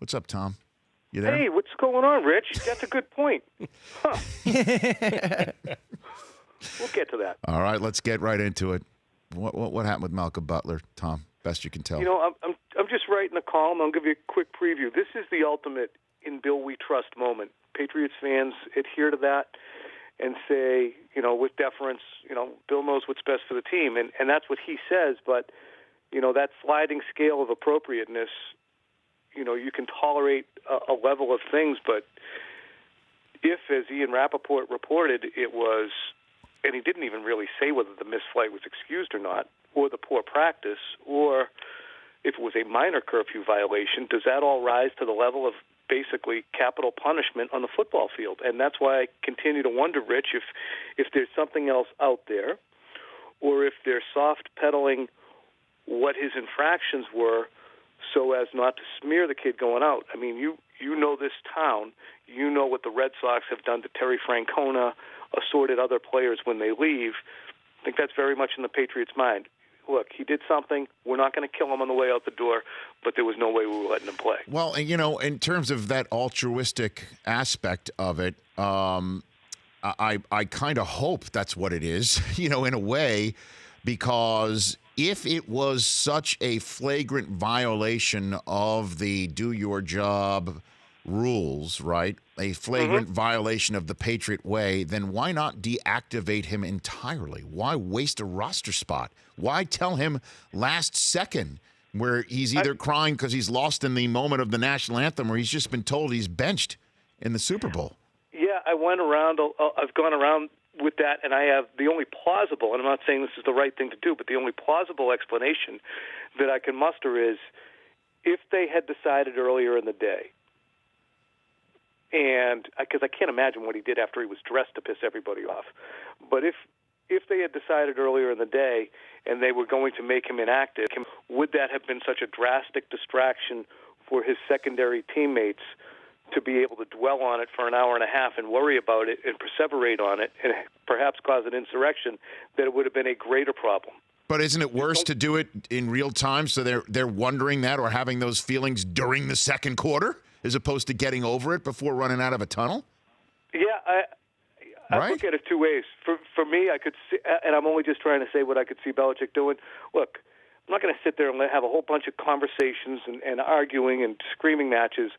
What's up, Tom? You there? Hey, what's going on, Rich? That's a good point. Huh. We'll get to that. All right, let's get right into it. What happened with Malcolm Butler, Tom? Best you can tell. You know, I'm just writing a column. I'll give you a quick preview. This is the ultimate in Bill we trust moment. Patriots fans adhere to that and say, you know, with deference, you know, Bill knows what's best for the team, and that's what he says. But you know, that sliding scale of appropriateness, you know, you can tolerate a level of things, but if, as Ian Rappaport reported, it was, and he didn't even really say whether the missed flight was excused or not, or the poor practice, or if it was a minor curfew violation, does that all rise to the level of basically capital punishment on the football field? And that's why I continue to wonder, Rich, if there's something else out there, or if they're soft pedaling what his infractions were so as not to smear the kid going out. I mean, you know this town. You know what the Red Sox have done to Terry Francona, assorted other players when they leave. I think that's very much in the Patriots' mind. Look, he did something. We're not going to kill him on the way out the door, but there was no way we were letting him play. Well, and, you know, in terms of that altruistic aspect of it, I kind of hope that's what it is, you know, in a way, because if it was such a flagrant violation of the do your job rules, right, a flagrant violation of the Patriot way, then why not deactivate him entirely? Why waste a roster spot? Why tell him last second where he's either crying because he's lost in the moment of the national anthem or he's just been told he's benched in the Super Bowl? Yeah, I've gone around with that, and I have the only plausible, and I'm not saying this is the right thing to do, but the only plausible explanation that I can muster is if they had decided earlier in the day, and because I can't imagine what he did after he was dressed to piss everybody off, but if they had decided earlier in the day and they were going to make him inactive, would that have been such a drastic distraction for his secondary teammates to be able to dwell on it for an hour and a half and worry about it and perseverate on it and perhaps cause an insurrection, that it would have been a greater problem? But isn't it worse to do it in real time so they're wondering that or having those feelings during the second quarter as opposed to getting over it before running out of a tunnel? Yeah, I look at it two ways. For me, I could see, and I'm only just trying to say what I could see Belichick doing. Look, I'm not going to sit there and have a whole bunch of conversations and arguing and screaming matches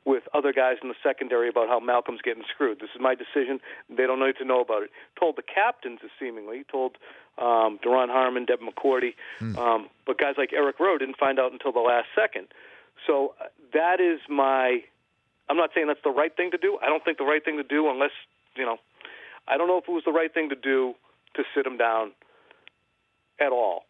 with other guys in the secondary about how Malcolm's getting screwed. This is my decision. They don't need to know about it. Told the captains, seemingly. Told Duron Harmon, Devin McCourty. But guys like Eric Rowe didn't find out until the last second. So that is I'm not saying that's the right thing to do. I don't think the right thing to do unless, you know, I don't know if it was the right thing to do to sit him down at all.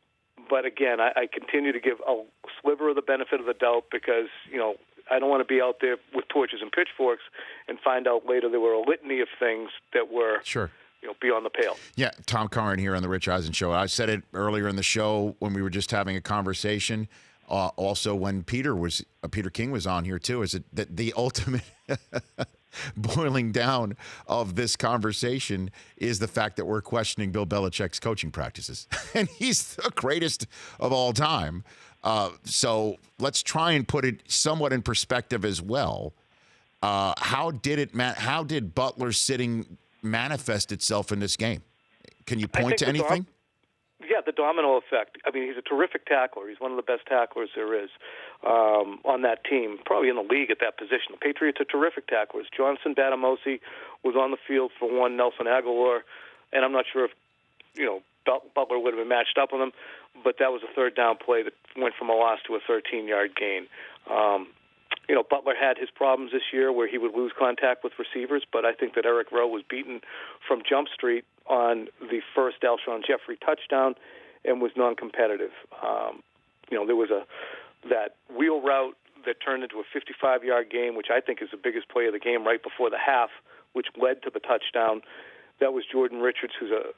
But again, I continue to give a sliver of the benefit of the doubt because, you know, I don't want to be out there with torches and pitchforks and find out later there were a litany of things that were, you know, beyond the pale. Yeah, Tom Curran here on the Rich Eisen Show. I said it earlier in the show when we were just having a conversation. Also, when Peter King was on here too, is it that the ultimate boiling down of this conversation is the fact that we're questioning Bill Belichick's coaching practices, and he's the greatest of all time. So let's try and put it somewhat in perspective as well. How did Butler's sitting manifest itself in this game? Can you point to anything? Yeah, the domino effect. I mean, he's a terrific tackler. He's one of the best tacklers there is on that team, probably in the league at that position. The Patriots are terrific tacklers. Johnson Batamosi was on the field for one, Nelson Aguilar, and I'm not sure if, you know, Butler would have been matched up with him, but that was a third down play that went from a loss to a 13-yard gain. You know, Butler had his problems this year where he would lose contact with receivers, but I think that Eric Rowe was beaten from Jump Street on the first Alshon Jeffrey touchdown and was non-competitive. You know, there was that wheel route that turned into a 55-yard game, which I think is the biggest play of the game right before the half, which led to the touchdown. That was Jordan Richards, who's a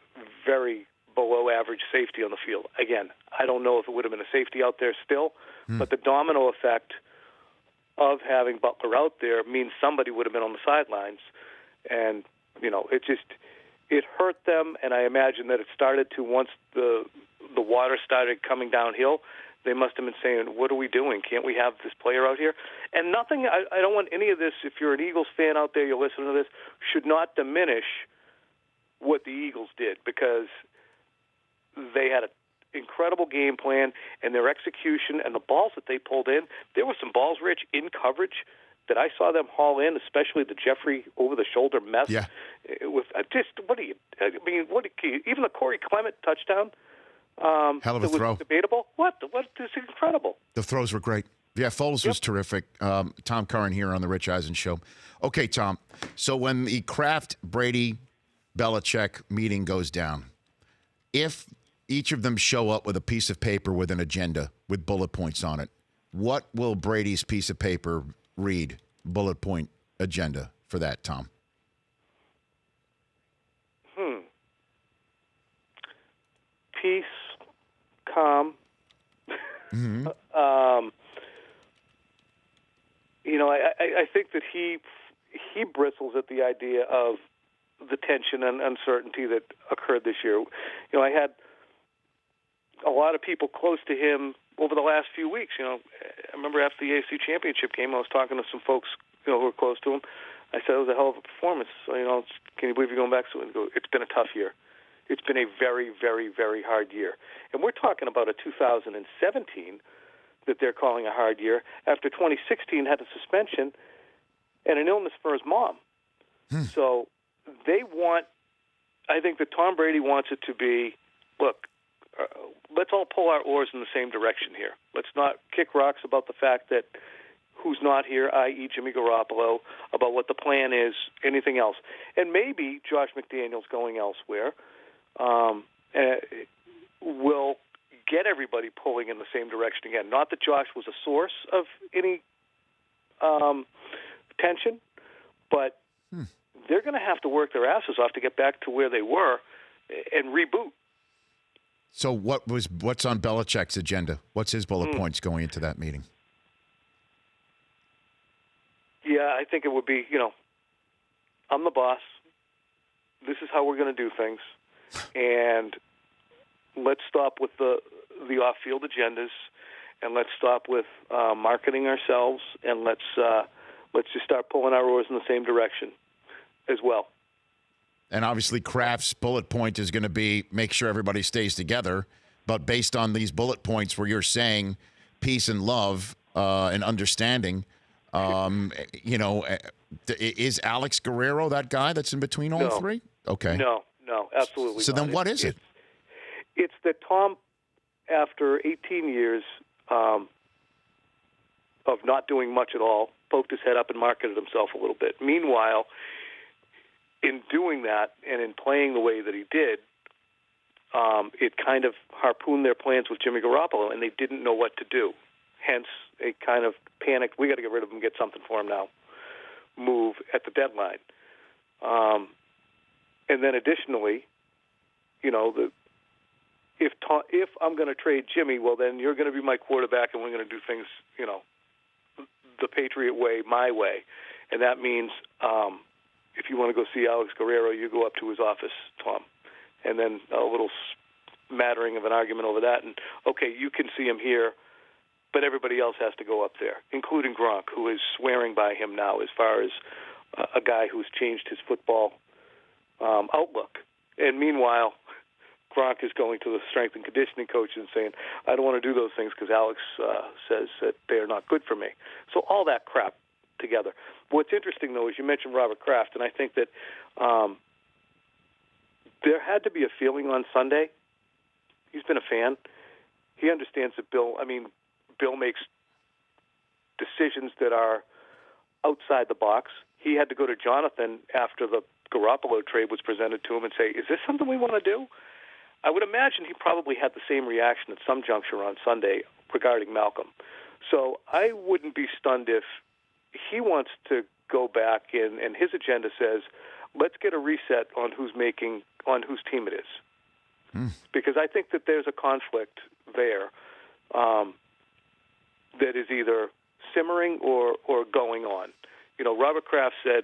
very below-average safety on the field. Again, I don't know if it would have been a safety out there still, but the domino effect of having Butler out there means somebody would have been on the sidelines. And, you know, it hurt them, and I imagine that it started to once the water started coming downhill, they must have been saying, what are we doing? Can't we have this player out here? And nothing, I don't want any of this, if you're an Eagles fan out there, you're listening to this, should not diminish what the Eagles did, because they had an incredible game plan, and their execution and the balls that they pulled in, there were some balls, Rich, in coverage that I saw them haul in, especially the Jeffrey over-the-shoulder mess. Yeah. With even the Corey Clement touchdown, hell of a throw. Debatable. What is incredible. The throws were great. Yeah, Foles was terrific. Tom Curran here on the Rich Eisen Show. Okay, Tom. So when the Kraft, Brady, Belichick meeting goes down, if each of them show up with a piece of paper with an agenda with bullet points on it, what will Brady's piece of paper read? Bullet point agenda for that, Tom. Peace, calm. Mm-hmm. I think that he bristles at the idea of the tension and uncertainty that occurred this year. I had a lot of people close to him over the last few weeks. I remember after the AFC Championship game, I was talking to some folks, who were close to him. I said, it was a hell of a performance. Can you believe you're going back to it? And go, it's been a tough year. It's been a very, very, very hard year. And we're talking about a 2017 that they're calling a hard year after 2016 had a suspension and an illness for his mom. So I think that Tom Brady wants it to be, look, let's all pull our oars in the same direction here. Let's not kick rocks about the fact that who's not here, i.e. Jimmy Garoppolo, about what the plan is, anything else. And maybe Josh McDaniels going elsewhere will get everybody pulling in the same direction again. Not that Josh was a source of any tension, but they're going to have to work their asses off to get back to where they were and reboot. So what's on Belichick's agenda? What's his bullet points going into that meeting? Yeah, I think it would be, I'm the boss. This is how we're going to do things. And let's stop with the off-field agendas, and let's stop with marketing ourselves, and let's just start pulling our oars in the same direction as well. And obviously Kraft's bullet point is going to be make sure everybody stays together. But based on these bullet points where you're saying peace and love and understanding, is Alex Guerrero that guy that's in between all three? Okay. No, absolutely So not. then what is it? It's that Tom, after 18 years of not doing much at all, poked his head up and marketed himself a little bit. Meanwhile, in doing that and in playing the way that he did, it kind of harpooned their plans with Jimmy Garoppolo, and they didn't know what to do. Hence, a kind of panicked, we got to get rid of him, get something for him now, move at the deadline. And then additionally, if I'm going to trade Jimmy, well, then you're going to be my quarterback, and we're going to do things, the Patriot way, my way. And that means if you want to go see Alex Guerrero, you go up to his office, Tom. And then a little smattering of an argument over that. And, okay, you can see him here, but everybody else has to go up there, including Gronk, who is swearing by him now as far as a guy who's changed his football outlook. And meanwhile, Gronk is going to the strength and conditioning coach and saying, I don't want to do those things because Alex says that they are not good for me. So all that crap together. What's interesting, though, is you mentioned Robert Kraft, and I think that there had to be a feeling on Sunday. He's been a fan. He understands that Bill makes decisions that are outside the box. He had to go to Jonathan after the Garoppolo trade was presented to him and say, is this something we want to do? I would imagine he probably had the same reaction at some juncture on Sunday regarding Malcolm. So I wouldn't be stunned if he wants to go back in, and his agenda says, let's get a reset on whose team it is. Because I think that there's a conflict there that is either simmering or going on. Robert Kraft said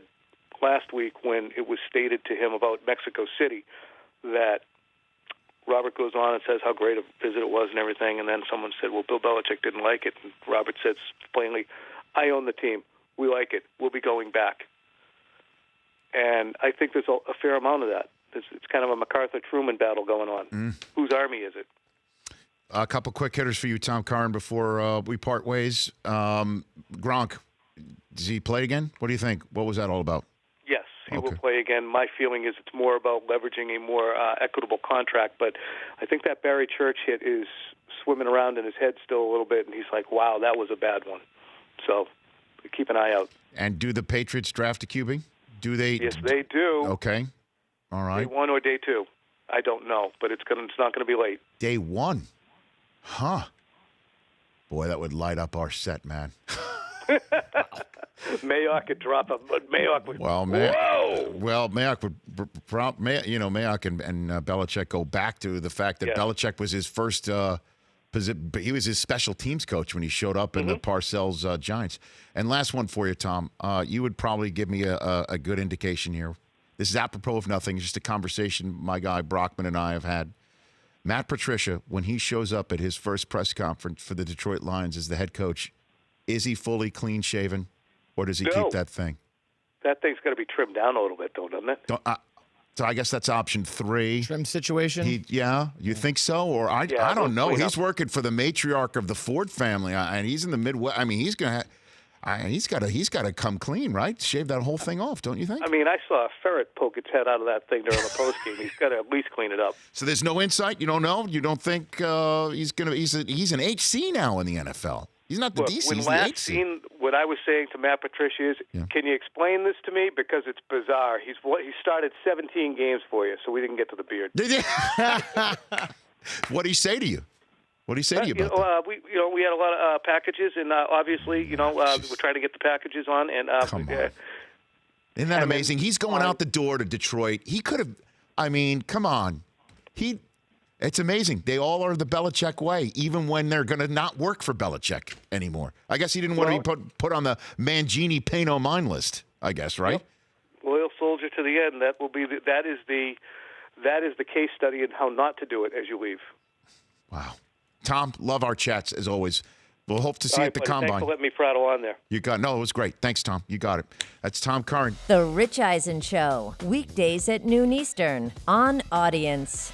last week when it was stated to him about Mexico City that Robert goes on and says how great a visit it was and everything, and then someone said, well, Bill Belichick didn't like it. And Robert says plainly, I own the team. We like it. We'll be going back. And I think there's a fair amount of that. It's kind of a MacArthur-Truman battle going on. Whose army is it? A couple quick hitters for you, Tom Curran, before we part ways. Gronk, does he play again? What do you think? What was that all about? Yes, he will play again. My feeling is it's more about leveraging a more equitable contract, but I think that Barry Church hit is swimming around in his head still a little bit, and he's like, wow, that was a bad one. So keep an eye out. And do the Patriots draft a QB? Do they? Yes, they do. Okay. All right. Day 1 or day 2? I don't know, but it's not going to be late. Day 1. Huh. Boy, that would light up our set, man. Mayock could drop him, but Mayock would. Well, Mayock would. Mayock and Belichick go back to the fact that Belichick was his first. He was his special teams coach when he showed up in the Parcells Giants. And last one for you, Tom. You would probably give me a good indication here. This is apropos of nothing. It's just a conversation my guy Brockman and I have had. Matt Patricia, when he shows up at his first press conference for the Detroit Lions as the head coach, is he fully clean-shaven, or does he keep that thing? That thing's got to be trimmed down a little bit, though, doesn't it? So I guess that's option 3. Trim situation? You think so? Or I don't know. He's working for the matriarch of the Ford family, and he's in the Midwest. I mean, he's got to come clean, right? Shave that whole thing off, don't you think? I mean, I saw a ferret poke its head out of that thing during the postgame. He's got to at least clean it up. So there's no insight. You don't know. You don't think he's an HC now in the NFL. He's not the DC. He's the HC. What I was saying to Matt Patricia is, can you explain this to me? Because it's bizarre. He started 17 games for you, so we didn't get to the beard. What did he say to you? What did he say to you about that? We had a lot of packages, and obviously, we're trying to get the packages on. And come on. Isn't that amazing? He's going out the door to Detroit. He could have. I mean, come on. It's amazing. They all are the Belichick way, even when they're going to not work for Belichick anymore. I guess he didn't want to be put on the Mangini pay no mind list. I guess, right? Yep. Loyal soldier to the end. That will be that is the case study in how not to do it as you leave. Wow. Tom, love our chats as always. We'll hope to see you at the Combine. Thanks for letting me prattle on there. It was great. Thanks, Tom. You got it. That's Tom Curran. The Rich Eisen Show, weekdays at noon Eastern on Audience.